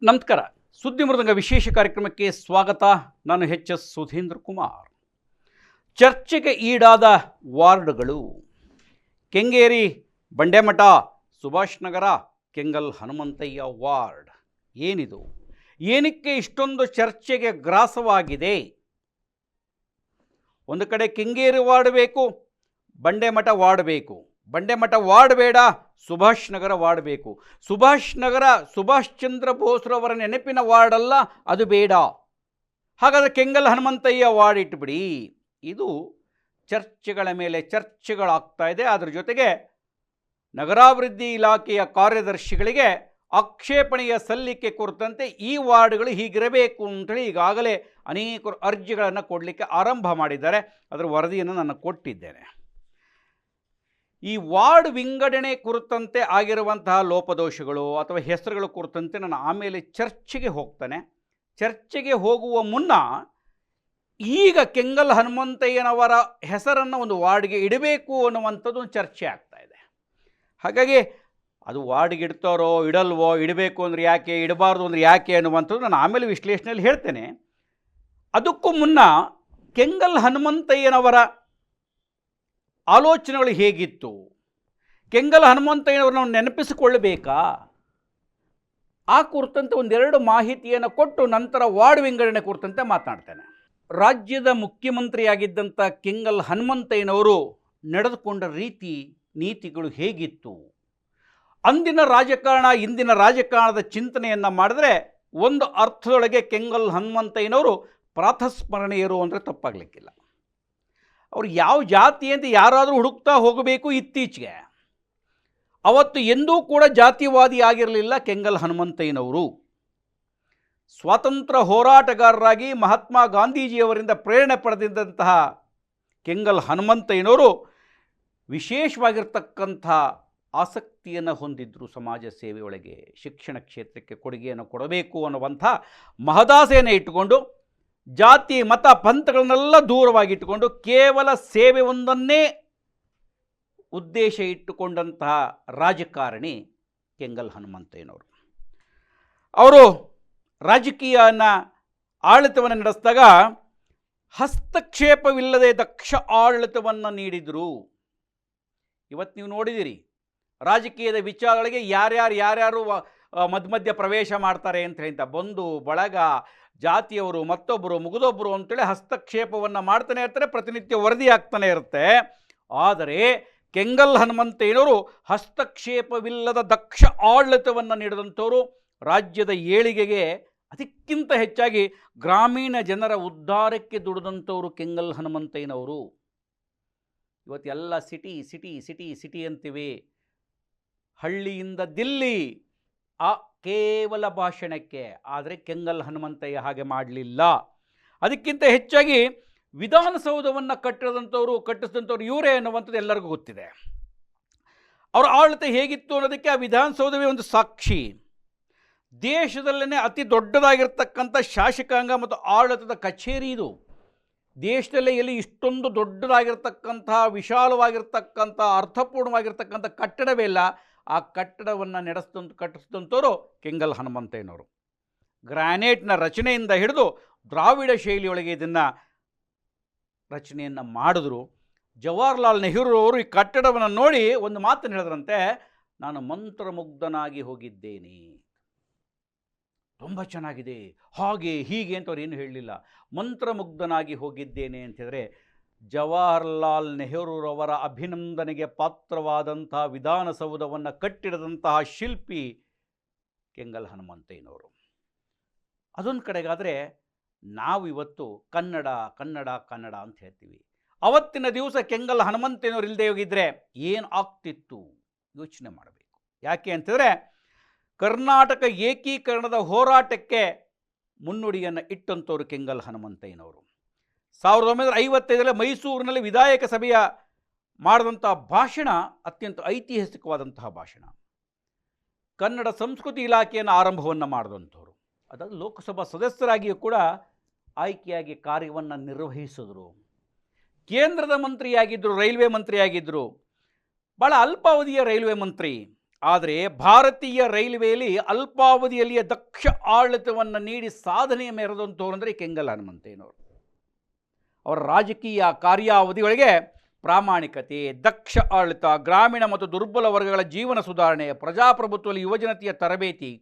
ನಮಸ್ಕಾರ. ಸುದ್ದಿ ಮೃದಂಗ ವಿಶೇಷ ಕಾರ್ಯಕ್ರಮಕ್ಕೆ ಸ್ವಾಗತ. ನಾನು ಎಚ್.ಎಸ್. ಸುಧೀಂದ್ರ ಕುಮಾರ್. ಚರ್ಚೆಗೆ ಈಡಾದ ವಾರ್ಡ್ಗಳು: ಕೆಂಗೇರಿ, ಬಂಡೆಮಠ, ಸುಭಾಷ್ ನಗರ, ಕೆಂಗಲ್ ಹನುಮಂತಯ್ಯ ವಾರ್ಡ್. ಏನಿದು? ಏನಕ್ಕೆ ಇಷ್ಟೊಂದು ಚರ್ಚೆಗೆ ಗ್ರಾಸವಾಗಿದೆ? ಒಂದು ಕಡೆ ಕೆಂಗೇರಿ ವಾರ್ಡ್ ಬೇಕು, ಬಂಡೆಮಠ ವಾರ್ಡ್ ಬೇಕು. ಬಂಡೆಮಠ ವಾರ್ಡ್ ಬೇಡ, ಸುಭಾಷ್ ನಗರ ವಾರ್ಡ್ ಬೇಕು. ಸುಭಾಷ್ ನಗರ ಸುಭಾಷ್ ಚಂದ್ರ ಬೋಸ್ರವರ ನೆನಪಿನ ವಾರ್ಡ್ ಅಲ್ಲ, ಅದು ಬೇಡ. ಹಾಗಾದರೆ ಕೆಂಗಲ್ ಹನುಮಂತಯ್ಯ ವಾರ್ಡ್ ಇಟ್ಬಿಡಿ. ಇದು ಚರ್ಚೆಗಳ ಮೇಲೆ ಚರ್ಚೆಗಳಾಗ್ತಾ ಇದೆ. ಅದರ ಜೊತೆಗೆ ನಗರಾಭಿವೃದ್ಧಿ ಇಲಾಖೆಯ ಕಾರ್ಯದರ್ಶಿಗಳಿಗೆ ಆಕ್ಷೇಪಣೆಯ ಸಲ್ಲಿಕೆ ಕುರಿತಂತೆ ಈ ವಾರ್ಡ್ಗಳು ಹೀಗಿರಬೇಕು ಅಂತೇಳಿ ಈಗಾಗಲೇ ಅನೇಕರು ಅರ್ಜಿಗಳನ್ನು ಕೊಡಲಿಕ್ಕೆ ಆರಂಭ ಮಾಡಿದ್ದಾರೆ. ಅದರ ವರದಿಯನ್ನು ನಾನು ಕೊಟ್ಟಿದ್ದೇನೆ. ಈ ವಾರ್ಡ್ ವಿಂಗಡಣೆ ಕುರಿತಂತೆ ಆಗಿರುವಂತಹ ಲೋಪದೋಷಗಳು ಅಥವಾ ಹೆಸರುಗಳ ಕುರಿತಂತೆ ನಾನು ಆಮೇಲೆ ಚರ್ಚೆಗೆ ಹೋಗ್ತಾನೆ. ಚರ್ಚೆಗೆ ಹೋಗುವ ಮುನ್ನ ಈಗ ಕೆಂಗಲ್ ಹನುಮಂತಯ್ಯನವರ ಹೆಸರನ್ನು ಒಂದು ವಾರ್ಡ್ಗೆ ಇಡಬೇಕು ಅನ್ನುವಂಥದ್ದು ಒಂದು ಚರ್ಚೆ ಆಗ್ತಾ ಇದೆ. ಹಾಗಾಗಿ ಅದು ವಾರ್ಡ್ಗೆ ಇಡ್ತಾರೋ ಇಡಲ್ವೋ, ಇಡಬೇಕು ಅಂದರೆ ಯಾಕೆ, ಇಡಬಾರ್ದು ಅಂದರೆ ಯಾಕೆ ಅನ್ನುವಂಥದ್ದು ನಾನು ಆಮೇಲೆ ವಿಶ್ಲೇಷಣೆಯಲ್ಲಿ ಹೇಳ್ತೇನೆ. ಅದಕ್ಕೂ ಮುನ್ನ ಕೆಂಗಲ್ ಹನುಮಂತಯ್ಯನವರ ಆಲೋಚನೆಗಳು ಹೇಗಿತ್ತು, ಕೆಂಗಲ್ ಹನುಮಂತಯ್ಯನವ್ರನ್ನ ನಾವು ನೆನಪಿಸಿಕೊಳ್ಳಬೇಕಾ, ಆ ಕುರಿತಂತೆ ಒಂದೆರಡು ಮಾಹಿತಿಯನ್ನು ಕೊಟ್ಟು ನಂತರ ವಾರ್ಡ್ ವಿಂಗಡಣೆ ಕುರಿತಂತೆ ಮಾತನಾಡ್ತೇನೆ. ರಾಜ್ಯದ ಮುಖ್ಯಮಂತ್ರಿಯಾಗಿದ್ದಂಥ ಕೆಂಗಲ್ ಹನುಮಂತಯ್ಯನವರು ನಡೆದುಕೊಂಡ ರೀತಿ ನೀತಿಗಳು ಹೇಗಿತ್ತು, ಅಂದಿನ ರಾಜಕಾರಣ ಇಂದಿನ ರಾಜಕಾರಣದ ಚಿಂತನೆಯನ್ನು ಮಾಡಿದ್ರೆ ಒಂದು ಅರ್ಥದೊಳಗೆ ಕೆಂಗಲ್ ಹನುಮಂತಯ್ಯನವರು ಪ್ರಾತಸ್ಮರಣೀಯರು ಅಂದರೆ ತಪ್ಪಾಗಲಿಕ್ಕಿಲ್ಲ. ಅವರು ಯಾವ ಜಾತಿ ಅಂತ ಯಾರಾದರೂ ಹುಡುಕ್ತಾ ಹೋಗಬೇಕು. ಇತ್ತೀಚೆಗೆ ಅವತ್ತು ಎಂದೂ ಕೂಡ ಜಾತಿವಾದಿ ಆಗಿರಲಿಲ್ಲ ಕೆಂಗಲ್ ಹನುಮಂತಯ್ಯನವರು. ಸ್ವಾತಂತ್ರ್ಯ ಹೋರಾಟಗಾರರಾಗಿ ಮಹಾತ್ಮ ಗಾಂಧೀಜಿಯವರಿಂದ ಪ್ರೇರಣೆ ಪಡೆದಿದ್ದಂತಹ ಕೆಂಗಲ್ ಹನುಮಂತಯ್ಯನವರು ವಿಶೇಷವಾಗಿರ್ತಕ್ಕಂಥ ಆಸಕ್ತಿಯನ್ನು ಹೊಂದಿದ್ದರು. ಸಮಾಜ ಸೇವೆಯೊಳಗೆ ಶಿಕ್ಷಣ ಕ್ಷೇತ್ರಕ್ಕೆ ಕೊಡುಗೆಯನ್ನು ಕೊಡಬೇಕು ಅನ್ನುವಂಥ ಮಹದಾಸೆಯನ್ನು ಇಟ್ಟುಕೊಂಡು ಜಾತಿ ಮತ ಪಂಥಗಳನ್ನೆಲ್ಲ ದೂರವಾಗಿಟ್ಟುಕೊಂಡು ಕೇವಲ ಸೇವೆ ಒಂದನ್ನೇ ಉದ್ದೇಶ ಇಟ್ಟುಕೊಂಡಂತಹ ರಾಜಕಾರಣಿ ಕೆಂಗಲ್ ಹನುಮಂತಯ್ಯನವರು. ಅವರು ರಾಜಕೀಯನ ಆಡಳಿತವನ್ನು ನಡೆಸಿದಾಗ ಹಸ್ತಕ್ಷೇಪವಿಲ್ಲದೆ ದಕ್ಷ ಆಡಳಿತವನ್ನು ನೀಡಿದರು. ಇವತ್ತು ನೀವು ನೋಡಿದಿರಿ, ರಾಜಕೀಯದ ವಿಚಾರಗಳಿಗೆ ಯಾರ್ಯಾರು ಮಧ್ಯ ಪ್ರವೇಶ ಮಾಡ್ತಾರೆ ಅಂತ ಹೇಳಿಂತ ಬಂಧು ಬಳಗ, ಜಾತಿಯವರು, ಮತ್ತೊಬ್ಬರು, ಮುಗಿದೊಬ್ಬರು ಅಂತೇಳಿ ಹಸ್ತಕ್ಷೇಪವನ್ನು ಮಾಡ್ತಾನೆ ಇರ್ತಾರೆ. ಪ್ರತಿನಿತ್ಯ ವರದಿ ಆಗ್ತಾನೆ ಇರುತ್ತೆ. ಆದರೆ ಕೆಂಗಲ್ ಹನುಮಂತಯ್ಯನವರು ಹಸ್ತಕ್ಷೇಪವಿಲ್ಲದ ದಕ್ಷ ಆಡಳಿತವನ್ನು ನೀಡಿದಂಥವರು. ರಾಜ್ಯದ ಏಳಿಗೆಗೆ ಅದಕ್ಕಿಂತ ಹೆಚ್ಚಾಗಿ ಗ್ರಾಮೀಣ ಜನರ ಉದ್ಧಾರಕ್ಕೆ ದುಡಿದಂಥವರು ಕೆಂಗಲ್ ಹನುಮಂತಯ್ಯನವರು. ಇವತ್ತು ಎಲ್ಲ ಸಿಟಿ ಸಿಟಿ ಸಿಟಿ ಸಿಟಿ ಅಂತೀವಿ. ಹಳ್ಳಿಯಿಂದ ದಿಲ್ಲಿ ಆ ಕೇವಲ ಭಾಷಣಕ್ಕೆ. ಆದರೆ ಕೆಂಗಲ್ ಹನುಮಂತಯ್ಯ ಹಾಗೆ ಮಾಡಲಿಲ್ಲ. ಅದಕ್ಕಿಂತ ಹೆಚ್ಚಾಗಿ ವಿಧಾನಸೌಧವನ್ನು ಕಟ್ಟಿಸಿದಂಥವ್ರು ಇವರೇ ಅನ್ನುವಂಥದ್ದು ಎಲ್ಲರಿಗೂ ಗೊತ್ತಿದೆ. ಅವರ ಆಡಳಿತ ಹೇಗಿತ್ತು ಅನ್ನೋದಕ್ಕೆ ಆ ವಿಧಾನಸೌಧವೇ ಒಂದು ಸಾಕ್ಷಿ. ದೇಶದಲ್ಲೇ ಅತಿ ದೊಡ್ಡದಾಗಿರ್ತಕ್ಕಂಥ ಶಾಸಕಾಂಗ ಮತ್ತು ಆಡಳಿತದ ಕಚೇರಿ ಇದು. ದೇಶದಲ್ಲೇ ಎಲ್ಲಿ ಇಷ್ಟೊಂದು ದೊಡ್ಡದಾಗಿರ್ತಕ್ಕಂಥ ವಿಶಾಲವಾಗಿರ್ತಕ್ಕಂಥ ಅರ್ಥಪೂರ್ಣವಾಗಿರ್ತಕ್ಕಂಥ ಕಟ್ಟಡವೇ ಇಲ್ಲ. ಆ ಕಟ್ಟಡವನ್ನು ಕಟ್ಟಿಸಿದಂಥವರು ಕೆಂಗಲ್ ಹನುಮಂತಯ್ಯನವರು. ಗ್ರಾನೈಟ್ನ ರಚನೆಯಿಂದ ಹಿಡಿದು ದ್ರಾವಿಡ ಶೈಲಿಯೊಳಗೆ ಇದನ್ನು ರಚನೆಯನ್ನು ಮಾಡಿದ್ರು. ಜವಾಹರ್ಲಾಲ್ ನೆಹರು ಅವರು ಈ ಕಟ್ಟಡವನ್ನು ನೋಡಿ ಒಂದು ಮಾತನ್ನು ಹೇಳಿದ್ರಂತೆ, ನಾನು ಮಂತ್ರಮುಗ್ಧನಾಗಿ ಹೋಗಿದ್ದೇನೆ, ತುಂಬ ಚೆನ್ನಾಗಿದೆ, ಹಾಗೆ ಹೀಗೆ ಅಂತ ಅವ್ರು ಏನು ಹೇಳಲಿಲ್ಲ. ಮಂತ್ರಮುಗ್ಧನಾಗಿ ಹೋಗಿದ್ದೇನೆ ಅಂತ ಹೇಳಿದ್ರೆ ಜವಾಹರ್ಲಾಲ್ ನೆಹರೂರವರ ಅಭಿನಂದನೆಗೆ ಪಾತ್ರವಾದಂಥ ವಿಧಾನಸೌಧವನ್ನು ಕಟ್ಟಿಡದಂತಹ ಶಿಲ್ಪಿ ಕೆಂಗಲ್ ಹನುಮಂತಯ್ಯನವರು. ಅದೊಂದು ಕಡೆಗಾದರೆ ನಾವು ಇವತ್ತು ಕನ್ನಡ ಕನ್ನಡ ಕನ್ನಡ ಅಂತ ಹೇಳ್ತೀವಿ. ಅವತ್ತಿನ ದಿವಸ ಕೆಂಗಲ್ ಹನುಮಂತಯ್ಯನವರು ಇಲ್ಲದೆ ಹೋಗಿದ್ರೆ ಏನು ಆಗ್ತಿತ್ತು ಯೋಚನೆ ಮಾಡಬೇಕು. ಯಾಕೆ ಅಂತಂದರೆ ಕರ್ನಾಟಕ ಏಕೀಕರಣದ ಹೋರಾಟಕ್ಕೆ ಮುನ್ನುಡಿಯನ್ನು ಇಟ್ಟಂಥವ್ರು ಕೆಂಗಲ್ ಹನುಮಂತಯ್ಯನವರು. 1955 ಮೈಸೂರಿನಲ್ಲಿ ವಿಧಾಯಕ ಸಭೆಯ ಮಾಡಿದಂಥ ಭಾಷಣ ಅತ್ಯಂತ ಐತಿಹಾಸಿಕವಾದಂತಹ ಭಾಷಣ. ಕನ್ನಡ ಸಂಸ್ಕೃತಿ ಇಲಾಖೆಯನ್ನು ಆರಂಭವನ್ನು ಮಾಡಿದಂಥವ್ರು. ಅದಾದ ಲೋಕಸಭಾ ಸದಸ್ಯರಾಗಿಯೂ ಕೂಡ ಆಯ್ಕೆಯಾಗಿ ಕಾರ್ಯವನ್ನು ನಿರ್ವಹಿಸಿದ್ರು. ಕೇಂದ್ರದ ಮಂತ್ರಿಯಾಗಿದ್ದರು, ರೈಲ್ವೆ ಮಂತ್ರಿಯಾಗಿದ್ದರು. ಭಾಳ ಅಲ್ಪಾವಧಿಯ ರೈಲ್ವೆ ಮಂತ್ರಿ. ಆದರೆ ಭಾರತೀಯ ರೈಲ್ವೆಯಲ್ಲಿ ಅಲ್ಪಾವಧಿಯಲ್ಲಿಯೇ ದಕ್ಷ ಆಡಳಿತವನ್ನು ನೀಡಿ ಸಾಧನೆಯ ಮೆರೆದಂಥವ್ರು ಅಂದರೆ ಕೆಂಗಲ್ ಹನುಮಂತಯ್ಯನವರು. ಅವರ ರಾಜಕೀಯ ಕಾರ್ಯಾವಧಿಗಳಿಗೆ ಪ್ರಾಮಾಣಿಕತೆ, ದಕ್ಷ ಆಡಳಿತ, ಗ್ರಾಮೀಣ ಮತ್ತು ದುರ್ಬಲ ವರ್ಗಗಳ ಜೀವನ ಸುಧಾರಣೆ, ಪ್ರಜಾಪ್ರಭುತ್ವದಲ್ಲಿ ಯುವಜನತೆಯ ತರಬೇತಿ,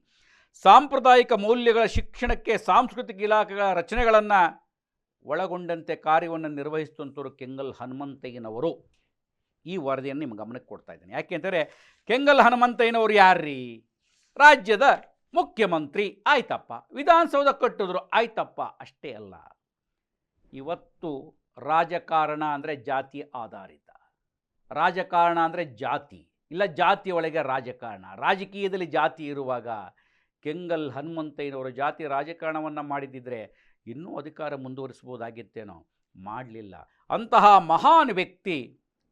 ಸಾಂಪ್ರದಾಯಿಕ ಮೌಲ್ಯಗಳ ಶಿಕ್ಷಣಕ್ಕೆ ಸಾಂಸ್ಕೃತಿಕ ಇಲಾಖೆಗಳ ರಚನೆಗಳನ್ನು ಒಳಗೊಂಡಂತೆ ಕಾರ್ಯವನ್ನು ನಿರ್ವಹಿಸಿದಂಥವರು ಕೆಂಗಲ್ ಹನುಮಂತಯ್ಯನವರು. ಈ ವರದಿಯನ್ನು ನಿಮ್ಮ ಗಮನಕ್ಕೆ ಕೊಡ್ತಾ ಇದ್ದೇನೆ. ಯಾಕೆಂದರೆ ಕೆಂಗಲ್ ಹನುಮಂತಯ್ಯನವರು ಯಾರ್ರೀ? ರಾಜ್ಯದ ಮುಖ್ಯಮಂತ್ರಿ, ಆಯ್ತಪ್ಪ. ವಿಧಾನಸೌಧ ಕಟ್ಟಿದ್ರು, ಆಯ್ತಪ್ಪ. ಅಷ್ಟೇ ಅಲ್ಲ, ಇವತ್ತು ರಾಜಕಾರಣ ಅಂದರೆ ಜಾತಿ ಆಧಾರಿತ, ರಾಜಕಾರಣ ಅಂದರೆ ಜಾತಿ, ಇಲ್ಲ ಜಾತಿಯೊಳಗೆ ರಾಜಕಾರಣ. ರಾಜಕೀಯದಲ್ಲಿ ಜಾತಿ ಇರುವಾಗ ಕೆಂಗಲ್ ಹನುಮಂತಯ್ಯನವರು ಜಾತಿ ರಾಜಕಾರಣವನ್ನು ಮಾಡಿದ್ದಿದ್ರೆ ಇನ್ನೂ ಅಧಿಕಾರ ಮುಂದುವರಿಸ್ಬೋದಾಗಿತ್ತೇನೋ, ಮಾಡಲಿಲ್ಲ. ಅಂತಹ ಮಹಾನ್ ವ್ಯಕ್ತಿ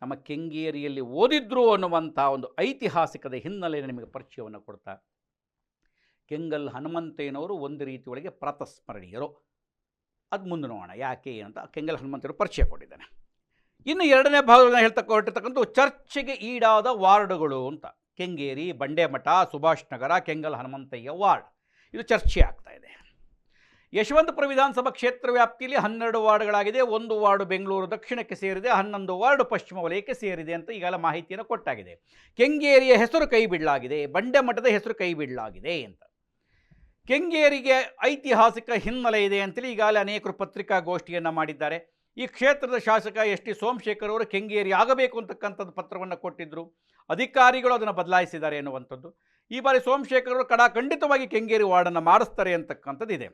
ನಮ್ಮ ಕೆಂಗೇರಿಯಲ್ಲಿ ಓದಿದ್ರು ಅನ್ನುವಂಥ ಒಂದು ಐತಿಹಾಸಿಕದ ಹಿನ್ನೆಲೆಯನ್ನು ನಿಮಗೆ ಪರಿಚಯವನ್ನು ಕೊಡ್ತಾ, ಕೆಂಗಲ್ ಹನುಮಂತಯ್ಯನವರು ಒಂದು ರೀತಿ ಒಳಗೆ ಪ್ರಾತಸ್ಮರಣೀಯರು. ಅದು ಮುಂದೆ ನೋಡೋಣ ಯಾಕೆ ಅಂತ ಕೆಂಗಲ್ ಹನುಮಂತಯ್ಯನವರು ಪರಿಚಯ ಕೊಟ್ಟಿದ್ದಾನೆ. ಇನ್ನು ಎರಡನೇ ಭಾಗವನ್ನು ಹೊರಟಿರ್ತಕ್ಕಂಥ ಚರ್ಚೆಗೆ ಈಡಾದ ವಾರ್ಡ್ಗಳು ಅಂತ. ಕೆಂಗೇರಿ, ಬಂಡೇಮಠ, ಸುಭಾಷ್ ನಗರ, ಕೆಂಗಲ್ ಹನುಮಂತಯ್ಯ ವಾರ್ಡ್, ಇದು ಚರ್ಚೆ ಆಗ್ತಾ ಇದೆ. ಯಶವಂತಪುರ ವಿಧಾನಸಭಾ ಕ್ಷೇತ್ರ ವ್ಯಾಪ್ತಿಯಲ್ಲಿ 12 ವಾರ್ಡ್ಗಳಾಗಿದೆ. 1 ವಾರ್ಡು ಬೆಂಗಳೂರು ದಕ್ಷಿಣಕ್ಕೆ ಸೇರಿದೆ, 11 ವಾರ್ಡು ಪಶ್ಚಿಮ ವಲಯಕ್ಕೆ ಸೇರಿದೆ ಅಂತ ಈಗಾಗಲೇ ಮಾಹಿತಿಯನ್ನು ಕೊಟ್ಟಾಗಿದೆ. ಕೆಂಗೇರಿಯ ಹೆಸರು ಕೈ ಬಿಡಲಾಗಿದೆ, ಬಂಡೆಮಠದ ಹೆಸರು ಕೈ ಬಿಡಲಾಗಿದೆ ಅಂತ. ಕೆಂಗೇರಿಗೆ ಐತಿಹಾಸಿಕ ಹಿನ್ನೆಲೆ ಇದೆ ಅಂತೇಳಿ ಈಗಾಗಲೇ ಅನೇಕರು ಪತ್ರಿಕಾಗೋಷ್ಠಿಯನ್ನು ಮಾಡಿದ್ದಾರೆ. ಈ ಕ್ಷೇತ್ರದ ಶಾಸಕ ಎಸ್ ಟಿ ಸೋಮಶೇಖರ್ ಅವರು ಕೆಂಗೇರಿ ಆಗಬೇಕು ಅಂತಕ್ಕಂಥದ್ದು ಪತ್ರವನ್ನು ಕೊಟ್ಟಿದ್ದರು. ಅಧಿಕಾರಿಗಳು ಅದನ್ನು ಬದಲಾಯಿಸಿದ್ದಾರೆ ಎನ್ನುವಂಥದ್ದು. ಈ ಬಾರಿ ಸೋಮಶೇಖರ್ ಅವರು ಕಡಾಖಂಡಿತವಾಗಿ ಕೆಂಗೇರಿ ವಾರ್ಡನ್ನು ಮಾಡಿಸ್ತಾರೆ ಅಂತಕ್ಕಂಥದ್ದು ಇದೆ.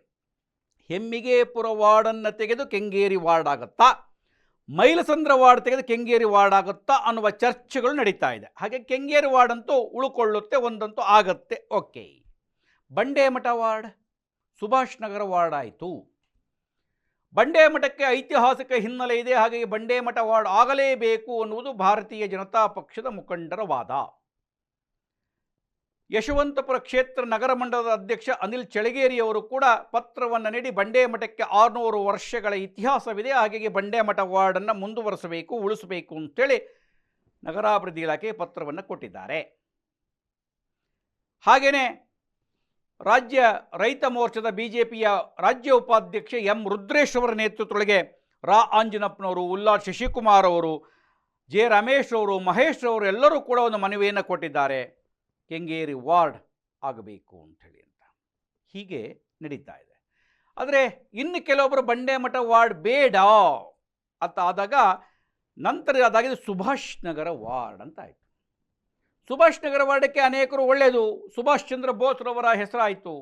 ಹೆಮ್ಮಿಗೆಪುರ ವಾರ್ಡನ್ನು ತೆಗೆದು ಕೆಂಗೇರಿ ವಾರ್ಡ್ ಆಗುತ್ತಾ, ಮೈಲಸಂದ್ರ ವಾರ್ಡ್ ತೆಗೆದು ಕೆಂಗೇರಿ ವಾರ್ಡ್ ಆಗುತ್ತಾ ಅನ್ನುವ ಚರ್ಚೆಗಳು ನಡೀತಾ ಇದೆ. ಹಾಗೆ ಕೆಂಗೇರಿ ವಾರ್ಡ್ ಅಂತೂ ಉಳ್ಕೊಳ್ಳುತ್ತೆ, ಒಂದಂತೂ ಆಗತ್ತೆ. ಓಕೆ, ಬಂಡೇಮಠ ವಾರ್ಡ್, ಸುಭಾಷ್ ನಗರ ವಾರ್ಡ್ ಆಯಿತು. ಬಂಡೇಮಠಕ್ಕೆ ಐತಿಹಾಸಿಕ ಹಿನ್ನೆಲೆ ಇದೆ, ಹಾಗಾಗಿ ಬಂಡೇಮಠ ವಾರ್ಡ್ ಆಗಲೇಬೇಕು ಅನ್ನುವುದು ಭಾರತೀಯ ಜನತಾ ಪಕ್ಷದ ಮುಖಂಡರ ವಾದ. ಯಶವಂತಪುರ ಕ್ಷೇತ್ರ ನಗರ ಮಂಡಲದ ಅಧ್ಯಕ್ಷ ಅನಿಲ್ ಚಳಗೇರಿಯವರು ಕೂಡ ಪತ್ರವನ್ನು ನೀಡಿ ಬಂಡೇಮಠಕ್ಕೆ 600 ವರ್ಷಗಳ ಇತಿಹಾಸವಿದೆ, ಹಾಗಾಗಿ ಬಂಡೇಮಠ ವಾರ್ಡನ್ನು ಮುಂದುವರಿಸಬೇಕು, ಉಳಿಸಬೇಕು ಅಂತೇಳಿ ನಗರಾಭಿವೃದ್ಧಿ ಇಲಾಖೆ ಪತ್ರವನ್ನು ಕೊಟ್ಟಿದ್ದಾರೆ. ಹಾಗೆಯೇ ರಾಜ್ಯ ರೈತ ಮೋರ್ಚಾದ ಬಿಜೆಪಿಯ ರಾಜ್ಯ ಉಪಾಧ್ಯಕ್ಷ ಎಂ ರುದ್ರೇಶ್ ಅವರ ನೇತೃತ್ವದೊಳಗೆ ರಾ ಆಂಜನಪ್ಪನವರು, ಉಲ್ಲಾಸ್ ಶಶಿಕುಮಾರ್ ಅವರು, ಜೆ ರಮೇಶ್ ಅವರು, ಮಹೇಶ್ ಅವರು ಎಲ್ಲರೂ ಕೂಡ ಒಂದು ಮನವಿಯನ್ನು ಕೊಟ್ಟಿದ್ದಾರೆ, ಕೆಂಗೇರಿ ವಾರ್ಡ್ ಆಗಬೇಕು ಅಂಥೇಳಿ ಅಂತ. ಹೀಗೆ ನಡೀತಾ ಇದೆ. ಆದರೆ ಇನ್ನು ಕೆಲವೊಬ್ಬರು ಬಂಡೇಮಠ ವಾರ್ಡ್ ಬೇಡ ಅಂತ ಆದಾಗ ನಂತರ ಅದಾಗಿದೆ ಸುಭಾಷ್ ನಗರ ವಾರ್ಡ್ ಅಂತ ಆಯಿತು. ಸುಭಾಷ್ ನಗರ ವಾರ್ಡಕ್ಕೆ ಅನೇಕರು ಒಳ್ಳೆಯದು, ಸುಭಾಷ್ ಚಂದ್ರ ಬೋಸ್ರವರ ಹೆಸರಾಯಿತು,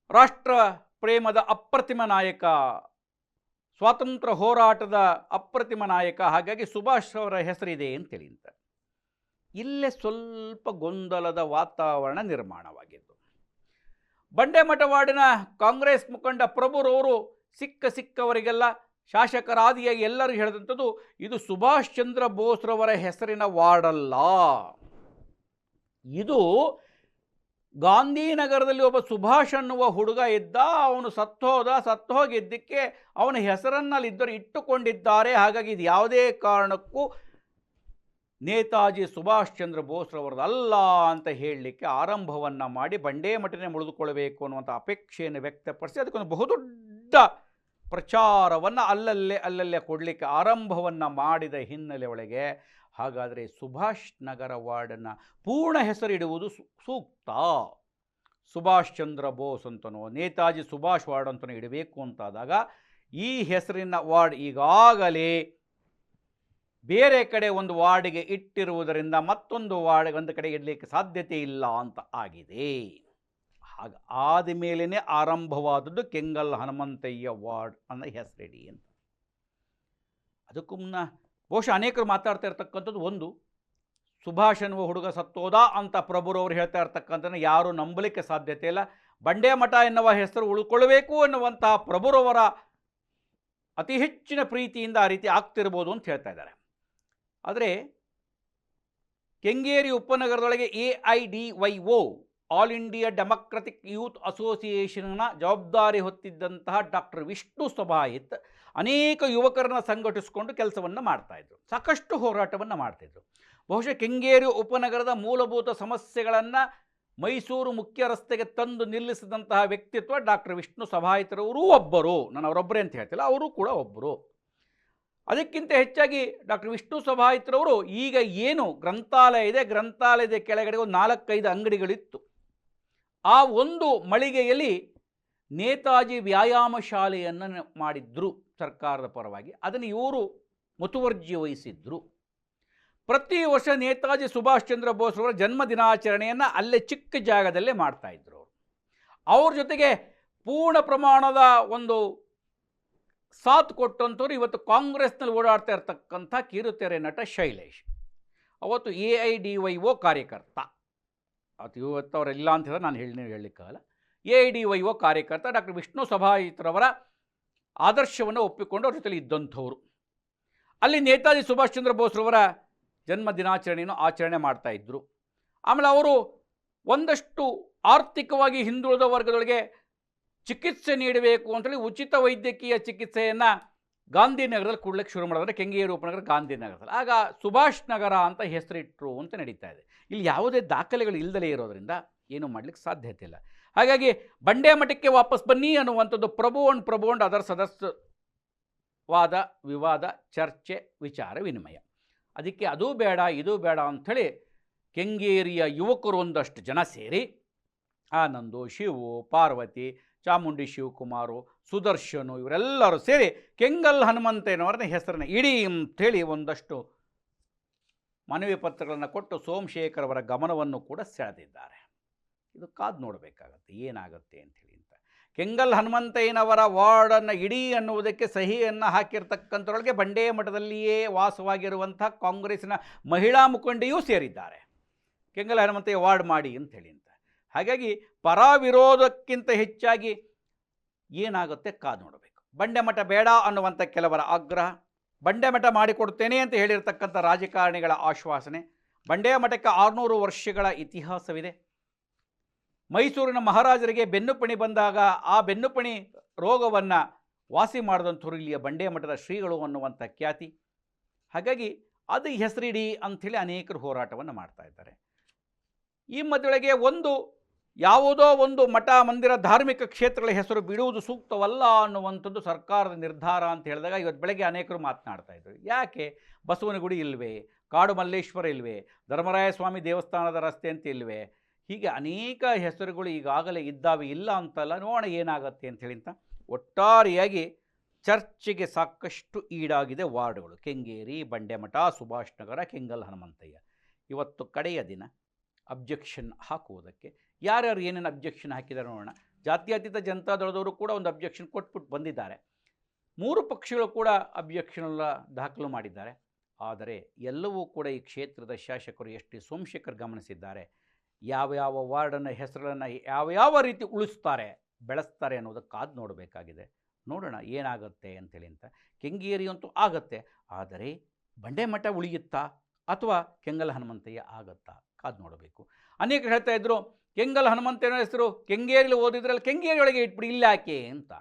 ರಾಷ್ಟ್ರ ಪ್ರೇಮದ ಅಪ್ರತಿಮ ನಾಯಕ, ಸ್ವಾತಂತ್ರ್ಯ ಹೋರಾಟದ ಅಪ್ರತಿಮ ನಾಯಕ, ಹಾಗಾಗಿ ಸುಭಾಷ್ ಅವರ ಹೆಸರಿದೆ ಅಂತೇಳಿ ಅಂತ. ಇಲ್ಲೇ ಸ್ವಲ್ಪ ಗೊಂದಲದ ವಾತಾವರಣ ನಿರ್ಮಾಣವಾಗಿತ್ತು. ಬಂಡೇಮಠ ವಾರ್ಡಿನ ಕಾಂಗ್ರೆಸ್ ಮುಖಂಡ ಪ್ರಭುರವರು ಸಿಕ್ಕವರಿಗೆಲ್ಲ ಶಾಸಕರಾದಿಯಾಗಿ ಎಲ್ಲರೂ ಹೇಳಿದಂಥದ್ದು, ಇದು ಸುಭಾಷ್ ಚಂದ್ರ ಬೋಸ್ರವರ ಹೆಸರಿನ ವಾರ್ಡಲ್ಲ, ಇದು ಗಾಂಧಿನಗರದಲ್ಲಿ ಒಬ್ಬ ಸುಭಾಷ್ ಅನ್ನುವ ಹುಡುಗ ಇದ್ದ, ಅವನು ಸತ್ತೋಗಿದ್ದಕ್ಕೆ ಅವನ ಹೆಸರನ್ನು ಅಲ್ಲಿದ್ದರು ಇಟ್ಟುಕೊಂಡಿದ್ದಾರೆ, ಹಾಗಾಗಿ ಇದು ಯಾವುದೇ ಕಾರಣಕ್ಕೂ ನೇತಾಜಿ ಸುಭಾಷ್ ಚಂದ್ರ ಬೋಸ್ರವರದಲ್ಲ ಅಂತ ಹೇಳಲಿಕ್ಕೆ ಆರಂಭವನ್ನು ಮಾಡಿ ಬಂಡೇಮಠನೇ ಉಳಿದುಕೊಳ್ಳಬೇಕು ಅನ್ನುವಂಥ ಅಪೇಕ್ಷೆಯನ್ನು ವ್ಯಕ್ತಪಡಿಸಿ ಅದಕ್ಕೊಂದು ಬಹುದೊಡ್ಡ ಪ್ರಚಾರವನ್ನು ಅಲ್ಲಲ್ಲೇ ಕೊಡಲಿಕ್ಕೆ ಆರಂಭವನ್ನು ಮಾಡಿದ ಹಿನ್ನೆಲೆ ಒಳಗೆ, ಹಾಗಾದರೆ ಸುಭಾಷ್ ನಗರ ವಾರ್ಡನ್ನು ಪೂರ್ಣ ಹೆಸರಿಡುವುದು ಸೂಕ್ತ, ಸುಭಾಷ್ ಚಂದ್ರ ಬೋಸ್ ಅಂತನೋ ನೇತಾಜಿ ಸುಭಾಷ್ ವಾರ್ಡ್ ಅಂತನೋ ಇಡಬೇಕು ಅಂತಾದಾಗ ಈ ಹೆಸರಿನ ವಾರ್ಡ್ ಈಗಾಗಲೇ ಬೇರೆ ಕಡೆ ಒಂದು ವಾರ್ಡಿಗೆ ಇಟ್ಟಿರುವುದರಿಂದ ಮತ್ತೊಂದು ವಾರ್ಡ್ ಒಂದು ಕಡೆ ಇಡಲಿಕ್ಕೆ ಸಾಧ್ಯತೆ ಇಲ್ಲ ಅಂತ ಆಗಿದೆ. ಹಾಗೆ ಆದ ಮೇಲೇ ಆರಂಭವಾದದ್ದು ಕೆಂಗಲ್ ಹನುಮಂತಯ್ಯ ವಾರ್ಡ್ ಅನ್ನೋ ಹೆಸರಿಡಿ ಅಂತ. ಅದಕ್ಕೂ ಮುನ್ನ ಬಹುಶಃ ಅನೇಕರು ಮಾತಾಡ್ತಾ ಇರ್ತಕ್ಕಂಥದ್ದು, ಒಂದು ಸುಭಾಷ್ ಅನ್ನುವ ಹುಡುಗ ಸತ್ತೋದ ಅಂತ ಪ್ರಭುರವರು ಹೇಳ್ತಾ ಇರ್ತಕ್ಕಂಥದ್ದನ್ನು ಯಾರೂ ನಂಬಲಿಕ್ಕೆ ಸಾಧ್ಯತೆ ಇಲ್ಲ. ಬಂಡೇಮಠ ಎನ್ನುವ ಹೆಸರು ಉಳ್ಕೊಳ್ಬೇಕು ಅನ್ನುವಂತಹ ಪ್ರಭುರವರ ಅತಿ ಹೆಚ್ಚಿನ ಪ್ರೀತಿಯಿಂದ ಆ ರೀತಿ ಆಗ್ತಿರ್ಬೋದು ಅಂತ ಹೇಳ್ತಾ ಇದ್ದಾರೆ. ಆದರೆ ಕೆಂಗೇರಿ ಉಪನಗರದೊಳಗೆ AIDYO All India Democratic Youth ಅಸೋಸಿಯೇಷನ್ನ ಜವಾಬ್ದಾರಿ ಹೊತ್ತಿದ್ದಂತಹ ಡಾಕ್ಟರ್ ವಿಷ್ಣು ಸಭಾಯಿತ್ ಅನೇಕ ಯುವಕರನ್ನು ಸಂಘಟಿಸಿಕೊಂಡು ಕೆಲಸವನ್ನು ಮಾಡ್ತಾಯಿದ್ರು, ಸಾಕಷ್ಟು ಹೋರಾಟವನ್ನು ಮಾಡ್ತಿದ್ರು. ಬಹುಶಃ ಕೆಂಗೇರಿ ಉಪನಗರದ ಮೂಲಭೂತ ಸಮಸ್ಯೆಗಳನ್ನು ಮೈಸೂರು ಮುಖ್ಯ ರಸ್ತೆಗೆ ತಂದು ನಿಲ್ಲಿಸಿದಂತಹ ವ್ಯಕ್ತಿತ್ವ ಡಾಕ್ಟರ್ ವಿಷ್ಣು ಸಭಾಯಿತರವರು ಒಬ್ಬರು. ನಾನು ಅವರೊಬ್ಬರೇ ಅಂತ ಹೇಳ್ತಿಲ್ಲ, ಅವರು ಕೂಡ ಒಬ್ಬರು. ಅದಕ್ಕಿಂತ ಹೆಚ್ಚಾಗಿ ಡಾಕ್ಟರ್ ವಿಷ್ಣು ಸಭಾಯಿತರವರು ಈಗ ಏನು ಗ್ರಂಥಾಲಯ ಇದೆ, ಗ್ರಂಥಾಲಯದ ಕೆಳಗಡೆ ಒಂದು 4-5 ಅಂಗಡಿಗಳಿತ್ತು. ಆ ಒಂದು ಮಳಿಗೆಯಲ್ಲಿ ನೇತಾಜಿ ವ್ಯಾಯಾಮ ಶಾಲೆಯನ್ನು ಮಾಡಿದ್ರು ಸರ್ಕಾರದ ಪರವಾಗಿ. ಅದನ್ನು ಇವರು ಮುತುವರ್ಜಿ ವಹಿಸಿದ್ರು. ಪ್ರತಿ ವರ್ಷ ನೇತಾಜಿ ಸುಭಾಷ್ ಚಂದ್ರ ಬೋಸ್ರವರ ಜನ್ಮ ದಿನಾಚರಣೆಯನ್ನು ಅಲ್ಲೇ ಚಿಕ್ಕ ಜಾಗದಲ್ಲೇ ಮಾಡ್ತಾಯಿದ್ರು. ಅವ್ರ ಜೊತೆಗೆ ಪೂರ್ಣ ಪ್ರಮಾಣದ ಒಂದು ಸಾಥ್ ಕೊಟ್ಟಂಥವ್ರು ಇವತ್ತು ಕಾಂಗ್ರೆಸ್ನಲ್ಲಿ ಓಡಾಡ್ತಾ ಇರ್ತಕ್ಕಂಥ ಕಿರುತೆರೆ ನಟ ಶೈಲೇಶ್. ಅವತ್ತು AIDYO ಕಾರ್ಯಕರ್ತ. ಅವತ್ತು ಇವತ್ತು ಅವರೆಲ್ಲ ಅಂತ ಹೇಳಿದ್ರೆ ನಾನು ಹೇಳಲಿಕ್ಕಾಗಲ್ಲ. AIDYO ಕಾರ್ಯಕರ್ತ ಡಾಕ್ಟರ್ ವಿಷ್ಣು ಸಭಾಯಿತರವರ ಆದರ್ಶವನ್ನು ಒಪ್ಪಿಕೊಂಡು ಅವ್ರ ಜೊತೆಲಿ ಇದ್ದಂಥವ್ರು. ಅಲ್ಲಿ ನೇತಾಜಿ ಸುಭಾಷ್ ಚಂದ್ರ ಬೋಸ್ರವರ ಜನ್ಮ ದಿನಾಚರಣೆಯನ್ನು ಆಚರಣೆ ಮಾಡ್ತಾಯಿದ್ರು. ಆಮೇಲೆ ಅವರು ಒಂದಷ್ಟು ಆರ್ಥಿಕವಾಗಿ ಹಿಂದುಳಿದ ವರ್ಗದೊಳಗೆ ಚಿಕಿತ್ಸೆ ನೀಡಬೇಕು ಅಂತೇಳಿ ಉಚಿತ ವೈದ್ಯಕೀಯ ಚಿಕಿತ್ಸೆಯನ್ನು ಗಾಂಧಿನಗರದಲ್ಲಿ ಕೊಡ್ಲಿಕ್ಕೆ ಶುರು ಮಾಡಿದ್ರೆ, ಕೆಂಗೇರಿ ಉಪನಗರ ಗಾಂಧಿನಗರದಲ್ಲಿ. ಆಗ ಸುಭಾಷ್ ನಗರ ಅಂತ ಹೆಸರಿಟ್ಟರು ಅಂತ ನಡೀತಾ ಇದೆ. ಇಲ್ಲಿ ಯಾವುದೇ ದಾಖಲೆಗಳು ಇಲ್ಲದಲೇ ಇರೋದರಿಂದ ಏನೂ ಮಾಡಲಿಕ್ಕೆ ಸಾಧ್ಯತೆ ಇಲ್ಲ. ಹಾಗಾಗಿ ಬಂಡೆ ಮಠಕ್ಕೆ ವಾಪಸ್ ಬನ್ನಿ ಅನ್ನುವಂಥದ್ದು ಪ್ರಭು ಅದರ ಸದಸ್ಯವಾದ ವಿವಾದ, ಚರ್ಚೆ, ವಿಚಾರ ವಿನಿಮಯ. ಅದಕ್ಕೆ ಅದು ಬೇಡ ಇದು ಬೇಡ ಅಂಥೇಳಿ ಕೆಂಗೇರಿಯ ಯುವಕರು ಒಂದಷ್ಟು ಜನ ಸೇರಿ ಆನಂದು, ಶಿವು, ಪಾರ್ವತಿ, ಚಾಮುಂಡಿ ಶಿವಕುಮಾರು, ಸುದರ್ಶನು ಇವರೆಲ್ಲರೂ ಸೇರಿ ಕೆಂಗಲ್ ಹನುಮಂತಯ್ಯನವರ ಹೆಸರನ್ನು ಇಡಿ ಅಂಥೇಳಿ ಒಂದಷ್ಟು ಮನವಿ ಪತ್ರಗಳನ್ನು ಕೊಟ್ಟು ಸೋಮಶೇಖರ್ ಅವರ ಗಮನವನ್ನು ಕೂಡ ಸೆಳೆದಿದ್ದಾರೆ. ಇದು ಕಾದು ನೋಡಬೇಕಾಗತ್ತೆ ಏನಾಗುತ್ತೆ ಅಂಥೇಳಿ ಅಂತ. ಕೆಂಗಲ್ ಹನುಮಂತಯ್ಯನವರ ವಾರ್ಡನ್ನು ಇಡೀ ಅನ್ನುವುದಕ್ಕೆ ಸಹಿಯನ್ನು ಹಾಕಿರ್ತಕ್ಕಂಥರೊಳಗೆ ಬಂಡೆ ಮಠದಲ್ಲಿಯೇ ವಾಸವಾಗಿರುವಂಥ ಕಾಂಗ್ರೆಸ್ಸಿನ ಮಹಿಳಾ ಮುಖಂಡೆಯೂ ಸೇರಿದ್ದಾರೆ, ಕೆಂಗಲ್ ಹನುಮಂತಯ್ಯ ವಾರ್ಡ್ ಮಾಡಿ ಅಂಥೇಳಿ ಅಂತ. ಹಾಗಾಗಿ ಪರ ವಿರೋಧಕ್ಕಿಂತ ಹೆಚ್ಚಾಗಿ ಏನಾಗುತ್ತೆ ಕಾದು ನೋಡಬೇಕು. ಬಂಡೆ ಮಠ ಬೇಡ ಅನ್ನುವಂಥ ಕೆಲವರ ಆಗ್ರಹ, ಬಂಡೆ ಮಠ ಮಾಡಿಕೊಡ್ತೇನೆ ಅಂತ ಹೇಳಿರ್ತಕ್ಕಂಥ ರಾಜಕಾರಣಿಗಳ ಆಶ್ವಾಸನೆ. ಬಂಡೆ ಮಠಕ್ಕೆ 600 ವರ್ಷಗಳ ಇತಿಹಾಸವಿದೆ. ಮೈಸೂರಿನ ಮಹಾರಾಜರಿಗೆ ಬೆನ್ನುಪಣಿ ಬಂದಾಗ ಆ ಬೆನ್ನುಪಣಿ ರೋಗವನ್ನು ವಾಸಿ ಮಾಡಿದಂಥವ್ರು ಇಲ್ಲಿಯ ಬಂಡೆ ಮಠದ ಶ್ರೀಗಳು ಅನ್ನುವಂಥ ಖ್ಯಾತಿ. ಹಾಗಾಗಿ ಅದು ಹೆಸರಿಡಿ ಅಂಥೇಳಿ ಅನೇಕರು ಹೋರಾಟವನ್ನು ಮಾಡ್ತಾ ಇದ್ದಾರೆ. ಈ ಮಧ್ಯೊಳಗೆ ಯಾವುದೋ ಒಂದು ಮಠ ಮಂದಿರ ಧಾರ್ಮಿಕ ಕ್ಷೇತ್ರಗಳ ಹೆಸರು ಬಿಡುವುದು ಸೂಕ್ತವಲ್ಲ ಅನ್ನುವಂಥದ್ದು ಸರ್ಕಾರದ ನಿರ್ಧಾರ ಅಂತ ಹೇಳಿದಾಗ ಇವತ್ತು ಬೆಳಗ್ಗೆ ಅನೇಕರು ಮಾತನಾಡ್ತಾ ಇದ್ರು. ಯಾಕೆ ಬಸವನಗುಡಿ ಇಲ್ವೇ, ಕಾಡು ಮಲ್ಲೇಶ್ವರ ಇಲ್ವೇ, ಧರ್ಮರಾಯ ಸ್ವಾಮಿ ದೇವಸ್ಥಾನದ ರಸ್ತೆ ಅಂತ ಇಲ್ವೇ, ಹೀಗೆ ಅನೇಕ ಹೆಸರುಗಳು ಈಗಾಗಲೇ ಇದ್ದಾವೆ. ಇಲ್ಲ ಅಂತಲ್ಲ, ನೋಡೋಣ ಏನಾಗುತ್ತೆ ಅಂಥೇಳಿ ಅಂತ ಒಟ್ಟಾರೆಯಾಗಿ ಚರ್ಚೆಗೆ ಸಾಕಷ್ಟು ಈಡಾಗಿದೆ ವಾರ್ಡ್ಗಳು. ಕೆಂಗೇರಿ, ಬಂಡೆಮಠ, ಸುಭಾಷ್ ನಗರ, ಕೆಂಗಲ್ ಹನುಮಂತಯ್ಯ. ಇವತ್ತು ಕಡೆಯ ದಿನ ಅಬ್ಜೆಕ್ಷನ್ ಹಾಕುವುದಕ್ಕೆ ಯಾರ್ಯಾರು ಏನೇನು ಅಬ್ಜೆಕ್ಷನ್ ಹಾಕಿದ್ದಾರೆ ನೋಡೋಣ. ಜಾತ್ಯತೀತ ಜನತಾದಳದವರು ಕೂಡ ಒಂದು ಅಬ್ಜೆಕ್ಷನ್ ಕೊಟ್ಬಿಟ್ಟು ಬಂದಿದ್ದಾರೆ. 3 ಪಕ್ಷಗಳು ಕೂಡ ಅಬ್ಜೆಕ್ಷನೆಲ್ಲ ದಾಖಲು ಮಾಡಿದ್ದಾರೆ. ಆದರೆ ಎಲ್ಲವೂ ಕೂಡ ಈ ಕ್ಷೇತ್ರದ ಶಾಸಕರು ಎಸ್ ಟಿ ಸೋಮಶೇಖರ್ ಗಮನಿಸಿದ್ದಾರೆ. ಯಾವ್ಯಾವ ವಾರ್ಡನ್ನು ಹೆಸರುಗಳನ್ನು ಯಾವ ರೀತಿ ಉಳಿಸ್ತಾರೆ, ಬೆಳೆಸ್ತಾರೆ ಅನ್ನೋದಕ್ಕೆ ಕಾದು ನೋಡಬೇಕಾಗಿದೆ. ನೋಡೋಣ ಏನಾಗುತ್ತೆ ಅಂಥೇಳಿ ಅಂತ. ಕೆಂಗೇರಿ ಅಂತೂ ಆಗುತ್ತೆ, ಆದರೆ ಬಂಡೆ ಮಠ ಉಳಿಯುತ್ತಾ ಅಥವಾ ಕೆಂಗಲ್ ಹನುಮಂತಯ್ಯ ಆಗುತ್ತಾ ಕಾದು ನೋಡಬೇಕು. ಅನೇಕರು ಹೇಳ್ತಾ ಇದ್ದರು, ಕೆಂಗಲ್ ಹನುಮಂತಯ್ಯನ ಹೆಸರು ಕೆಂಗೇರಿಯಲ್ಲಿ ಓದಿದ್ರಲ್ಲಿ ಕೆಂಗೇರಿಯೊಳಗೆ ಇಟ್ಬಿಡಿ, ಇಲ್ಲ ಯಾಕೆ ಅಂತ.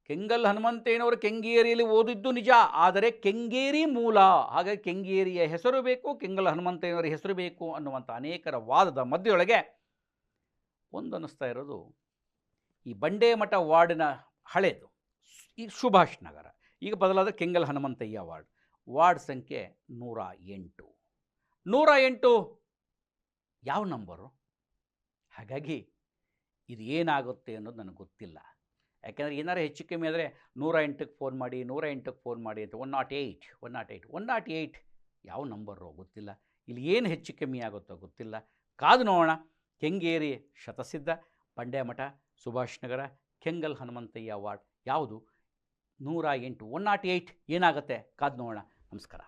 ಕೆಂಗಲ್ ಹನುಮಂತಯ್ಯನವರು ಕೆಂಗೇರಿಯಲ್ಲಿ ಓದಿದ್ದು ನಿಜ, ಆದರೆ ಕೆಂಗೇರಿ ಮೂಲ. ಹಾಗಾಗಿ ಕೆಂಗೇರಿಯ ಹೆಸರು ಬೇಕು, ಕೆಂಗಲ್ ಹನುಮಂತಯ್ಯನವರ ಹೆಸರು ಬೇಕು ಅನ್ನುವಂಥ ಅನೇಕರ ವಾದದ ಮಧ್ಯೆಯೊಳಗೆ ಒಂದನ್ನಿಸ್ತಾ ಇರೋದು, ಈ ಬಂಡೆ ಮಠ ವಾರ್ಡಿನ ಹಳೇದು ಈ ಸುಭಾಷ್ ನಗರ, ಈಗ ಬದಲಾದ ಕೆಂಗಲ್ ಹನುಮಂತಯ್ಯ ವಾರ್ಡ್ ಸಂಖ್ಯೆ 108. 108 ಯಾವ ನಂಬರು? ಹಾಗಾಗಿ ಇದು ಏನಾಗುತ್ತೆ ಅನ್ನೋದು ನನಗೆ ಗೊತ್ತಿಲ್ಲ. ಯಾಕೆಂದರೆ ಏನಾರು ಹೆಚ್ಚು ಕಮ್ಮಿ ಆದರೆ 108ಕ್ಕೆ ಫೋನ್ ಮಾಡಿ, 108ಕ್ಕೆ ಫೋನ್ ಮಾಡಿ ಅಂತ 108 ಯಾವ ನಂಬರು ಗೊತ್ತಿಲ್ಲ. ಇಲ್ಲಿ ಏನು ಹೆಚ್ಚು ಕಮ್ಮಿ ಆಗುತ್ತೋ ಗೊತ್ತಿಲ್ಲ. ಕಾದು ನೋಡೋಣ. ಕೆಂಗೇರಿ ಶತಸಿದ್ಧ, ಬಂಡೆ ಮಠ, ಸುಭಾಷ್ ನಗರ, ಕೆಂಗಲ್ ಹನುಮಂತಯ್ಯ ವಾರ್ಡ್ ಯಾವುದು 108 ಏನಾಗುತ್ತೆ ಕಾದು ನೋಡೋಣ. ನಮಸ್ಕಾರ.